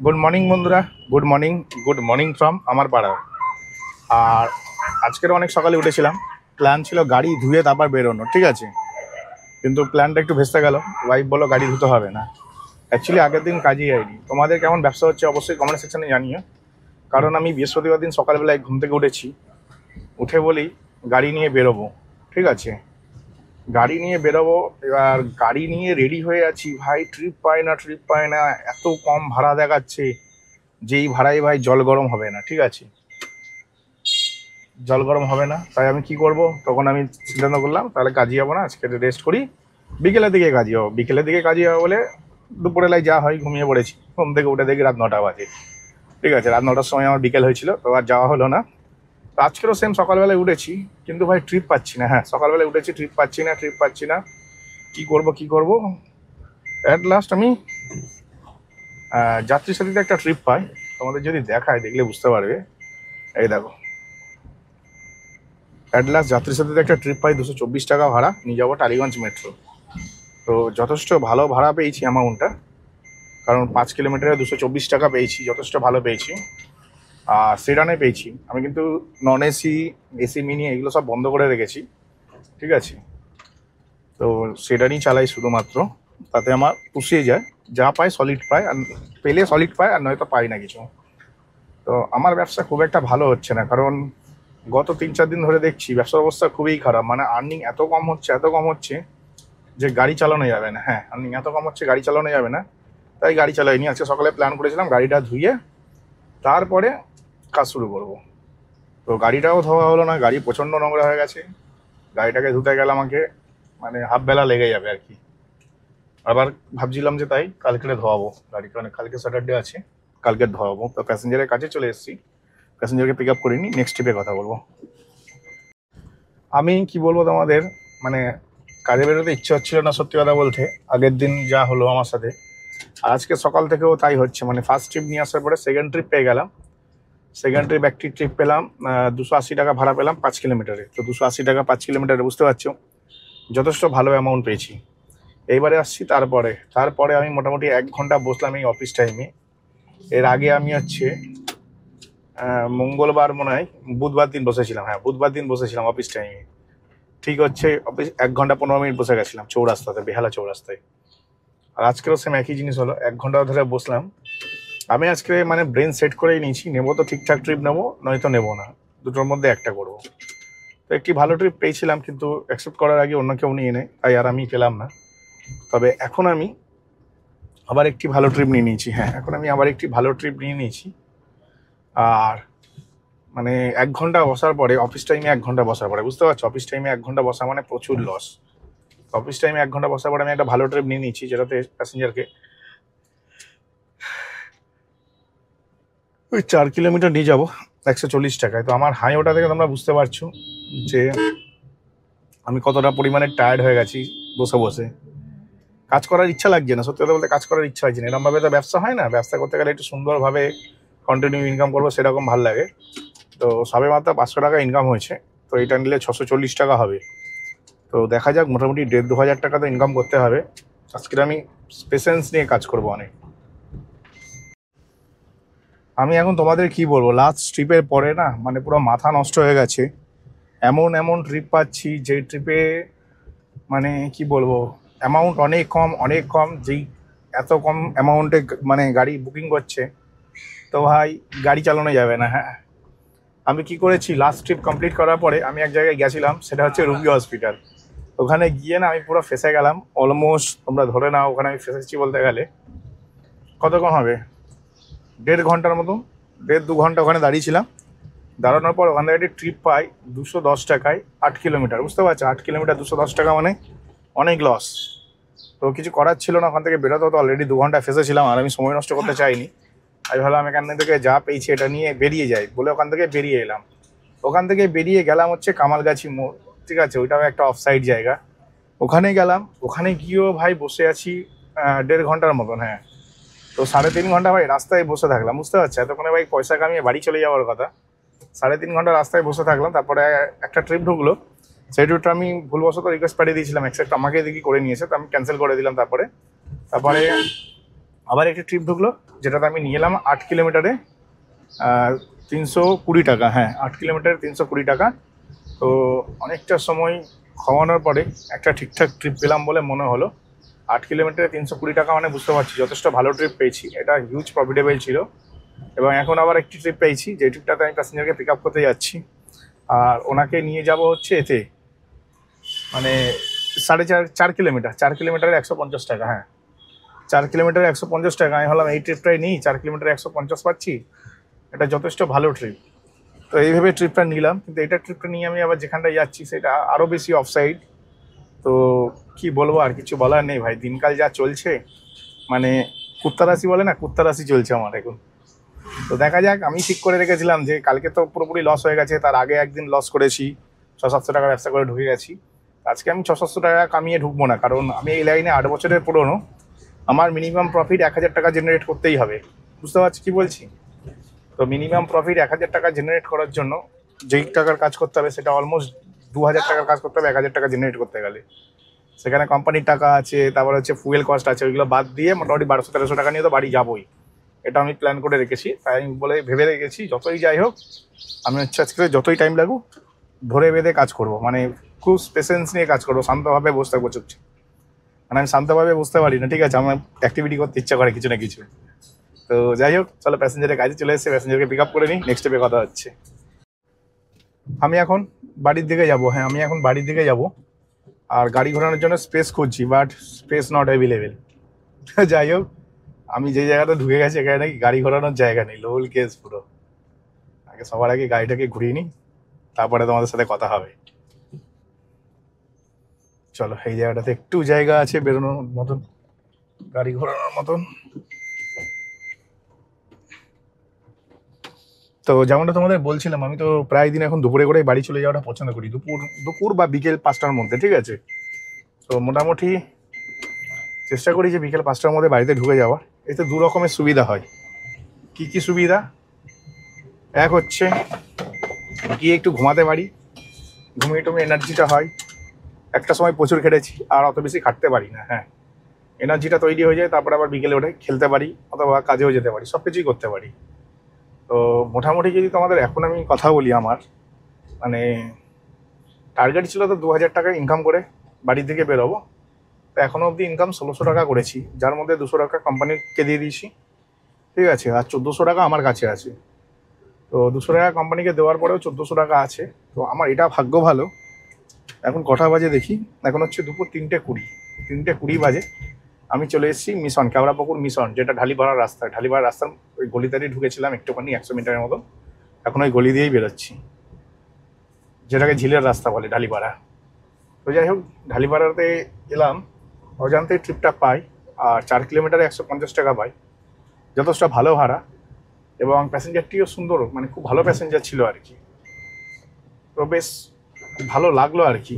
Good morning বন্ধুরা, good morning from আমার পাড়া। আর আজকের অনেক সকালে উঠেছিলাম, প্ল্যান ছিল গাড়ি ধুয়ে তারপর বেরোনো, ঠিক আছে। কিন্তু প্ল্যানটা একটু ভেস্তে গেল। ওয়াইফ বললো গাড়ি ধুতে হবে না। অ্যাকচুয়ালি আগের দিন কাজেই যাইনি। তোমাদের কেমন ব্যবসা হচ্ছে অবশ্যই কমেন্ট সেকশনে জানিও। কারণ আমি বৃহস্পতিবার দিন সকালবেলায় ঘুম থেকে উঠেছি, উঠে বলি গাড়ি নিয়ে বেরোবো, ঠিক আছে। গাড়ি নিয়ে বেরোবো, এবার গাড়ি নিয়ে রেডি হয়ে আছি, ভাই ট্রিপ পায় না, এত কম ভাড়া দেখাচ্ছে। যেই ভাড়াই ভাই জল গরম হবে না, ঠিক আছে, জল গরম হবে না। তাই আমি কি করব, তখন আমি সিদ্ধান্ত করলাম তাহলে কাজে যাবো না, আজকে রেস্ট করি, বিকেলের দিকে কাজে যাবো। বিকেলের দিকে কাজে যাবো বলে দুপুরবেলায় যা হয় ঘুমিয়ে পড়েছি। ঘুম থেকে উঠে দেখি রাত 9টা বাজে, ঠিক আছে। রাত 9টার সময় আমার বিকেল হয়েছিল, তো আর যাওয়া হলো না। তো আজকেরও সেম সকালবেলায় উঠেছি, কিন্তু ভাই ট্রিপ পাচ্ছি না। হ্যাঁ, সকালবেলায় উঠেছি, ট্রিপ পাচ্ছি না। কি করব অ্যাট লাস্ট আমি যাত্রী সাথীতে একটা ট্রিপ পাই। তোমাদের যদি দেখায়, দেখলে বুঝতে পারবে। এই দেখো, অ্যাট লাস্ট যাত্রীর সাথে একটা ট্রিপ পাই, 224 টাকা ভাড়া, নিয়ে যাবো টালিগঞ্জ মেট্রো। তো যথেষ্ট ভালো ভাড়া পেয়েছি অ্যামাউন্টটা, কারণ 5 কিলোমিটারে 224 টাকা পেয়েছি, যথেষ্ট ভালো পেয়েছি। আর সেডানে পেয়েছি আমি, কিন্তু নন এসি, এসি মিনি এগুলো সব বন্ধ করে রেখেছি, ঠিক আছে। তো সেডানই চালাই শুধুমাত্র, তাতে আমার পুষিয়ে যায়। যা পায় সলিড পায়, আর পেলে সলিড পায়, আর নয়তো পাই না কিছু। তো আমার ব্যবসা খুব একটা ভালো হচ্ছে না, কারণ গত 3-4 দিন ধরে দেখছি ব্যবসার অবস্থা খুবই খারাপ। মানে আর্নিং এত কম হচ্ছে যে গাড়ি চালানো যাবে না। হ্যাঁ, আর্নিং এত কম হচ্ছে, গাড়ি চালানো যাবে না। তাই গাড়ি চালাইনি। আজকে সকালে প্ল্যান করেছিলাম গাড়িটা ধুয়ে তারপরে কাজ শুরু করব। তো গাড়িটাও ধোয়া হলো না, গাড়ি প্রচণ্ড নোংরা হয়ে গেছে। গাড়িটাকে ধুতে গেলে আমাকে মানে হাফ বেলা লেগে যাবে আর কি। আবার ভাবছিলাম যে তাই কালকে ধোয়াবো গাড়ি, কারণ কালকে স্যাটারডে আছে, কালকে ধোয়াবো। তো প্যাসেঞ্জারের কাছে চলে এসেছি, প্যাসেঞ্জারকে পিক আপ করিনি, নেক্সট ট্রিপে কথা বলবো। আমি কি বলবো তোমাদের, মানে কাজে বেরোতে ইচ্ছে হচ্ছিল না সত্যি কথা বলতে, আগের দিন যা হলো আমার সাথে। আর আজকে সকাল থেকেও তাই হচ্ছে। মানে ফার্স্ট ট্রিপ নিয়ে আসার পরে সেকেন্ড ট্রিপ পেয়ে গেলাম। সেকেন্ড ট্রিপ একটি ট্রিপ পেলাম, 280 টাকা ভাড়া পেলাম 5 কিলোমিটারে। তো 280 টাকা 5 কিলোমিটারে, বুঝতে পারছো যথেষ্ট ভালো অ্যামাউন্ট পেয়েছি। এইবারে আসছি, তারপরে আমি মোটামুটি 1 ঘন্টা বসলাম এই অফিস টাইমে। এর আগে আমি হচ্ছে মঙ্গলবার মনে হয়, বুধবার দিন বসেছিলাম। হ্যাঁ, বুধবার দিন বসেছিলাম অফিস টাইমে, ঠিক হচ্ছে। অফিস 1 ঘন্টা 15 মিনিট বসে গেছিলাম চৌরাস্তাতে, বেহালা চৌরাস্তায়। আর আজকেও সেম একই জিনিস হলো, 1 ঘন্টা ধরে বসলাম। আমি আজকে মানে ব্রেন সেট করেই নিয়েছি, নেবো তো ঠিকঠাক ট্রিপ নেবো, নয়তো নেবো না, দুটোর মধ্যে একটা করবো। তো একটি ভালো ট্রিপ পেয়েছিলাম, কিন্তু অ্যাকসেপ্ট করার আগে অন্য কেউ নিয়ে নেয়, তাই আর আমি পেলাম না। তবে এখন আমি আবার একটি ভালো ট্রিপ নিয়ে নিয়েছি। হ্যাঁ, এখন আমি আবার একটি ভালো ট্রিপ নিয়ে নিয়েছি। আর মানে 1 ঘন্টা বসার পরে, অফিস টাইমে 1 ঘন্টা বসার পরে, বুঝতে পারছো, অফিস টাইমে 1 ঘন্টা বসা মানে প্রচুর লস। অফিস টাইমে 1 ঘন্টা বসার পরে আমি একটা ভালো ট্রিপ নিয়ে নিচ্ছি, যেটাতে প্যাসেঞ্জারকে ওই 4 কিলোমিটার নিয়ে যাবো 140 টাকায়। তো আমার হাই ওটা থেকে তোমরা বুঝতে পারছো যে আমি কতটা পরিমাণে টায়ার্ড হয়ে গেছি। বসে বসে কাজ করার ইচ্ছা লাগছে না, সত্যি কথা বলতে কাজ করার ইচ্ছা হচ্ছে না। এরকমভাবে তো ব্যবসা হয় না। ব্যবসা করতে গেলে একটু সুন্দরভাবে কন্টিনিউ ইনকাম করবো, সেরকম ভালো লাগে। তো সবে মাত্র 500 টাকা ইনকাম হয়েছে, তো এটা নিলে 640 টাকা হবে। তো দেখা যাক, মোটামুটি 1,500-2,000 টাকা তো ইনকাম করতে হবে। আজকে আমি পেশেন্স নিয়ে কাজ করবো অনেক। আমি এখন তোমাদের কি বলবো, লাস্ট ট্রিপের পরে না মানে পুরো মাথা নষ্ট হয়ে গেছে। এমন ট্রিপ পাচ্ছি, যেই ট্রিপে মানে কি বলবো, অ্যামাউন্ট অনেক কম। যেই এত কম অ্যামাউন্টে মানে গাড়ি বুকিং করছে, তো ভাই গাড়ি চালানো যাবে না। হ্যাঁ, আমি কি করেছি, লাস্ট ট্রিপ কমপ্লিট করার পরে আমি এক জায়গায় গেছিলাম, সেটা হচ্ছে রুবি হসপিটাল। ওখানে গিয়ে না আমি পুরো ফেসে গেলাম। অলমোস্ট তোমরা ধরে নাও, ওখানে আমি ফেসেছি বলতে গেলে কতক্ষণ হবে, 1.5 ঘন্টার মতো, 1.5-2 ঘন্টা ওখানে দাঁড়িয়েছিলাম। দাঁড়ানোর পর ওখান থেকে একটি ট্রিপ পাই 210 টাকায় 8 কিলোমিটার, বুঝতে পারছো, 8 কিলোমিটার 210 টাকা মানে অনেক লস। তো কিছু করার ছিল না, ওখান থেকে বেরোতে হতো। অলরেডি 2 ঘন্টা ফেসেছিলাম, আর আমি সময় নষ্ট করতে চাইনি। আমি ভাবলাম এখান থেকে যা পেয়েছি এটা নিয়ে বেরিয়ে যাই বলে ওখান থেকে বেরিয়ে এলাম। ওখান থেকে বেরিয়ে গেলাম হচ্ছে কামালগাছি মোড়, ঠিক আছে, ওইটাও একটা অফ সাইড জায়গা। ওখানে গেলাম, ওখানে গিয়েও ভাই বসে আছি 1.5 ঘন্টার মতন। হ্যাঁ, তো 3.5 ঘন্টা ভাই রাস্তায় বসে থাকলাম, বুঝতে পারছি। এতক্ষণে ভাই পয়সা কামিয়ে বাড়ি চলে যাওয়ার কথা, 3.5 ঘন্টা রাস্তায় বসে থাকলাম। তারপরে একটা ট্রিপ ঢুকলো, সেই ট্রিপটা আমি ভুলবশত রিকোয়েস্ট পাঠিয়ে দিয়েছিলাম, অ্যাকসেপ্ট আমাকে দেখি করে নিয়েছে, তো আমি ক্যান্সেল করে দিলাম। তারপরে আবার একটি ট্রিপ ঢুকলো, যেটাতে আমি নিয়ে এলাম 8 কিলোমিটারে 320 টাকা। হ্যাঁ, 8 কিলোমিটারে 320 টাকা। তো অনেকটা সময় খাওয়ানোর পরে একটা ঠিকঠাক ট্রিপ পেলাম বলে মনে হলো। 8 কিলোমিটারে 320 টাকা মানে বুঝতে পারছি যথেষ্ট ভালো ট্রিপ পেয়েছি, এটা হিউজ প্রফিটেবল ছিল। এবং এখন আবার একটি ট্রিপ পেয়েছি, যে ট্রিপটাতে আমি প্যাসেঞ্জারকে পিক আপ করতে যাচ্ছি, আর ওনাকে নিয়ে যাব হচ্ছে এতে, মানে 4.5 4 কিলোমিটার, 4 কিলোমিটারে 150 টাকা। হ্যাঁ, 4 কিলোমিটারে 150 টাকা। আমি ভাবলাম এই ট্রিপটাই নিই, 4 কিলোমিটারে 150 পাচ্ছি, এটা যথেষ্ট ভালো ট্রিপ। তো এইভাবে ট্রিপটা নিলাম, কিন্তু এটা ট্রিপটা নিয়ে আমি আবার যেখানটায় যাচ্ছি সেটা আরও বেশি অফসাইড। তো কি বলবো, আর কিছু বলার নেই ভাই, দিনকাল যা চলছে, মানে কুত্তা রাশি বলে না, কুত্তা রাশি চলছে আমার এখন। তো দেখা যাক, আমি ঠিক করে রেখেছিলাম যে কালকে তো পুরোপুরি লস হয়ে গেছে, তার আগে একদিন লস করেছি, 600-700 টাকা ব্যবসা করে ঢুকে গেছি। আজকে আমি 600-700 টাকা কামিয়ে ঢুকবো না, কারণ আমি এই লাইনে 8 বছরের পুরনো। আমার মিনিমাম প্রফিট 1000 টাকা জেনারেট করতেই হবে, বুঝতে পারছি কি বলছি? তো মিনিমাম প্রফিট 1000 টাকা জেনারেট করার জন্য যেই টাকার কাজ করতে হবে সেটা অলমোস্ট 2000 টাকার কাজ করতে হবে 1000 টাকা জেনারেট করতে গেলে। সেখানে কোম্পানির টাকা আছে, তারপর হচ্ছে ফুয়েল কস্ট আছে, ওইগুলো বাদ দিয়ে মোটামুটি 1200-1300 টাকা নিয়ে তো বাড়ি যাবোই। এটা আমি প্ল্যান করে রেখেছি, তাই আমি বলে ভেবে রেখেছি যতই যাই হোক আমি হচ্ছে আজকে যতই টাইম লাগুক ধরে বেঁধে কাজ করব, মানে খুব পেশেন্স নিয়ে কাজ করবো, শান্তভাবে বসে থাকবো চুপচাপ। মানে আমি শান্তভাবে বুঝতে পারি না, ঠিক আছে, আমার অ্যাক্টিভিটি করতে ইচ্ছা করে কিছু না কিছু। তো যাই হোক, চলো প্যাসেঞ্জারের কাজে চলে এসেছে, প্যাসেঞ্জারকে পিক আপ করে নিই, নেক্সট স্টেপে কথা হচ্ছে। আমি এখন বাড়ির দিকে যাব। হ্যাঁ, আমি এখন বাড়ির দিকে যাব, আর গাড়ি ঘোরানোর জন্য স্পেস খুঁজছি, বাট স্পেস নট অ্যাভেলেবেল। যাই হোক, আমি যে জায়গাটা ঢুকে গেছি এখানে নাকি গাড়ি ঘোরানোর জায়গা নেই, লোল কেস পুরো। আগে সবার আগে গাড়িটাকে ঘুরিয়ে নিই, তারপরে তোমাদের সাথে কথা হবে। চলো, এই জায়গাটাতে একটু জায়গা আছে বেরোনোর মতন, গাড়ি ঘোরানোর মতন। তো যেমনটা তোমাদের বলছিলাম, আমি তো প্রায় দিন এখন দুপুরে করে বাড়ি চলে যাওয়াটা পছন্দ করি, দুপুর দুপুর বা বিকেল 5টার মধ্যে, ঠিক আছে। তো মোটামুটি চেষ্টা করি যে বিকেল 5টার মধ্যে বাড়িতে ঢুকে যাওয়ার। এতে দু রকমের সুবিধা হয়। কি কি সুবিধা? এক হচ্ছে গিয়ে একটু ঘুমাতে পারি, ঘুমিয়ে টুমিয়ে এনার্জিটা হয়। একটা সময় প্রচুর খেটেছি, আর অত বেশি খাটতে পারি না। হ্যাঁ, এনার্জিটা তৈরি হয়ে যায়, তারপরে আবার বিকেলে উঠে খেলতে পারি অথবা কাজেও যেতে পারি, সব কিছুই করতে পারি। তো মোটামুটি যদি তোমাদের এখন আমি কথা বলি, আমার মানে টার্গেট ছিল তো 2000 টাকা ইনকাম করে বাড়ি থেকে বেরোবো। তো এখনো অবধি ইনকাম 1600 টাকা করেছি, যার মধ্যে 200 টাকা কোম্পানিকে দিয়ে দিয়েছি, ঠিক আছে, আর 1400 টাকা আমার কাছে আছে। তো 200 টাকা কোম্পানিকে দেওয়ার পরেও 1400 টাকা আছে। তো আমার এটা ভাগ্য ভালো। এখন কটা বাজে দেখি, এখন হচ্ছে দুপুর 3টে 20, 3টে 20 বাজে। আমি চলে এসেছি মিশন, কেওড়াপুকুর মিশন, যেটা ঢালিপাড়ার রাস্তা, ঢালিপাড়ার রাস্তার ওই গলিটারই ঢুকেছিলাম একটুখানি 100 মিটারের মতো। এখন ওই গলি দিয়েই বেরোচ্ছি, যেটাকে ঝিলের রাস্তা বলে ঢালিপাড়া। তো যাই হোক, ঢালিপাড়াতে এলাম, অজান্তে ট্রিপটা পাই, আর 4 কিলোমিটারে 150 টাকা পাই, যথেষ্ট ভালো ভাড়া। এবং প্যাসেঞ্জারটিও সুন্দর, মানে খুব ভালো প্যাসেঞ্জার ছিল আর কি। তো বেশ ভালো লাগলো আর কি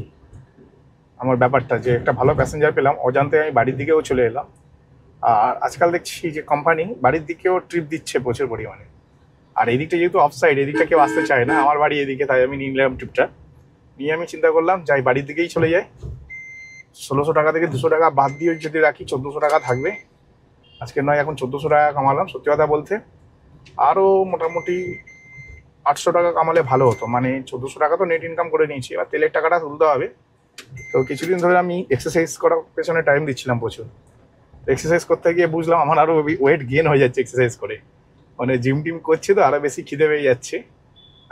আমার ব্যাপারটা, যে একটা ভালো প্যাসেঞ্জার পেলাম, অজান্তে আমি বাড়ির দিকেও চলে এলাম। আর আজকাল দেখছি যে কোম্পানি বাড়ির দিকেও ট্রিপ দিচ্ছে প্রচুর পরিমাণে। আর এদিকটা যেহেতু অফ সাইড, এদিকটা কেউ আসতে চায় না, আমার বাড়ি এদিকে, তাই আমি নিলাম ট্রিপটা। নিয়ে আমি চিন্তা করলাম যাই বাড়ির দিকেই চলে যাই। 1600 টাকা থেকে 200 টাকা বাদ দিয়ে যদি রাখি 1400 টাকা থাকবে। আজকে নয়, এখন 1400 টাকা কামালাম, সত্যি কথা বলতে আরও মোটামুটি 800 টাকা কামালে ভালো হতো। মানে 1400 টাকা তো নেট ইনকাম করে নিয়েছি, এবার তেলের টাকাটা তুলতে হবে। তো কিছুদিন ধরে আমি এক্সারসাইজ করার পেছনে টাইম দিচ্ছিলাম প্রচুর। এক্সারসাইজ করতে গিয়ে বুঝলাম আমার আরও ওয়েট গেন হয়ে যাচ্ছে এক্সারসাইজ করে, মানে জিম টিম করছি তো আরও বেশি খিদে পেয়ে যাচ্ছে,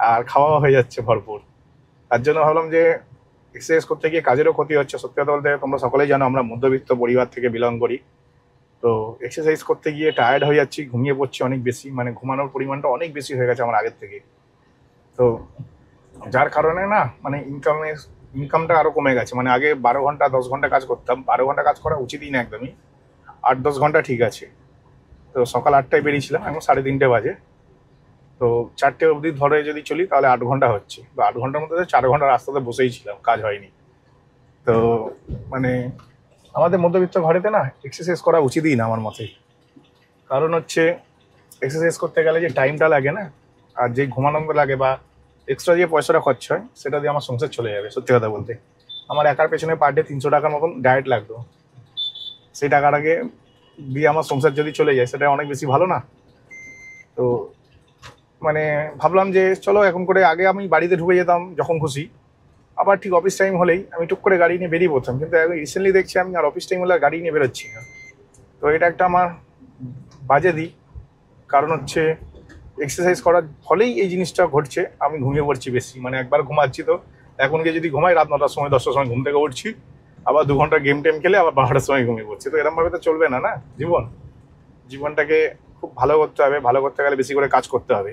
আর খাওয়া হয়ে যাচ্ছে ভরপুর। তার জন্য ভাবলাম যে এক্সারসাইজ করতে গিয়ে কাজেরও ক্ষতি হচ্ছে। সত্যি কথা বলতে তোমরা সকলেই জানো আমরা মধ্যবিত্ত পরিবার থেকে বিলং করি। তো এক্সারসাইজ করতে গিয়ে টায়ার্ড হয়ে যাচ্ছি, ঘুমিয়ে পড়ছি অনেক বেশি, মানে ঘুমানোর পরিমাণটা অনেক বেশি হয়ে গেছে আমার আগের থেকে। তো যার কারণে না মানে ইনকামটা আরও কমে গেছে। মানে আগে 12 ঘন্টা 10 ঘন্টা কাজ করতাম, 12 ঘন্টা কাজ করা উচিতই না একদমই, 8-10 ঘন্টা ঠিক আছে। তো সকাল 8টায় বেরিয়েছিলাম, এখন 3:30 বাজে। তো 4টে অবধি ধরে যদি চলি তাহলে 8 ঘন্টা হচ্ছে। তো 8 ঘন্টার মধ্যে 4 ঘন্টা রাস্তাতে বসেই ছিলাম, কাজ হয়নি। তো মানে আমাদের মধ্যবিত্ত ঘরেতে না এক্সারসাইজ করা উচিতই না আমার মতে। কারণ হচ্ছে এক্সারসাইজ করতে গেলে যে টাইমটা লাগে না, আর যে ঘুমানোর লাগে বা এক্সট্রা যে পয়সাটা খরচ হয় সেটা দিয়ে আমার সংসার চলে যাবে। সত্যি কথা বলতে আমার একার পেছনে পার ডে 300 টাকার মতন ডায়েট লাগতো, সেই টাকাটাকে দিয়ে আমার সংসার যদি চলে যায় সেটা অনেক বেশি ভালো না? তো মানে ভাবলাম যে চলো এখন করে, আগে আমি বাড়িতে ঢুকে যেতাম যখন খুশি, আবার ঠিক অফিস টাইম হলেই আমি টুক করে গাড়ি নিয়ে বেরিয়ে পড়তাম, কিন্তু এখন রিসেন্টলি দেখছি আমি আর অফিস টাইম হলে আর গাড়ি নিয়ে বেরোচ্ছি না। তো এটা একটা আমার বাজে দিক, কারণ হচ্ছে এক্সারসাইজ করার ফলেই এই জিনিসটা ঘটছে। আমি ঘুমিয়ে পড়ছি বেশি, মানে একবার ঘুমাচ্ছি তো এখন গিয়ে যদি ঘুমাই রাত 9টার সময় 10টার সময় ঘুম থেকে উঠছি, আবার 2 ঘন্টা গেম টেম খেলে আবার 12টার সময় ঘুমিয়ে পড়ছি। তো এরকমভাবে তো চলবে না, না? জীবনটাকে খুব ভালো করতে হবে, ভালো করতে গেলে বেশি করে কাজ করতে হবে।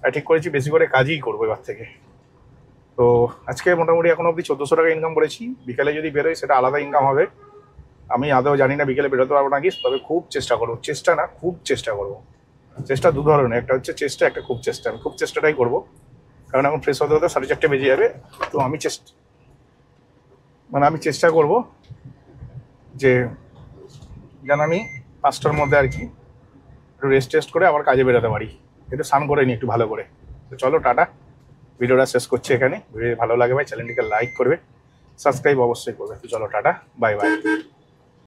আর ঠিক করেছি বেশি করে কাজই করবো এবার থেকে। তো আজকে মোটামুটি এখন অবধি 1400 টাকা ইনকাম করেছি। বিকেলে যদি বেরোই সেটা আলাদা ইনকাম হবে। আমি আদৌ জানি না বিকেলে বেরোতে পারবো নাকি, তবে খুব চেষ্টা করবো, চেষ্টা না খুব চেষ্টা করবো। চেষ্টা দু ধরনের, একটা হচ্ছে চেষ্টা, একটা খুব চেষ্টা। আমি খুব চেষ্টাটাই করবো, কারণ এখন ফ্রেশ হতে হতে 4:30 বেজে যাবে। তো আমি চেষ্টা করবো যে যেন আমি 5টার মধ্যে আর কি একটু রেস্ট টেস্ট করে আবার কাজে বেরোতে পারি, একটু স্নান করে নিই একটু ভালো করে। তো চলো টাটা, ভিডিওটা শেষ করছি এখানে। ভিডিও ভালো লাগে ভাই চ্যানেলটিকে লাইক করবে, সাবস্ক্রাইব অবশ্যই করবে। তো চলো টাটা, বাই বাই।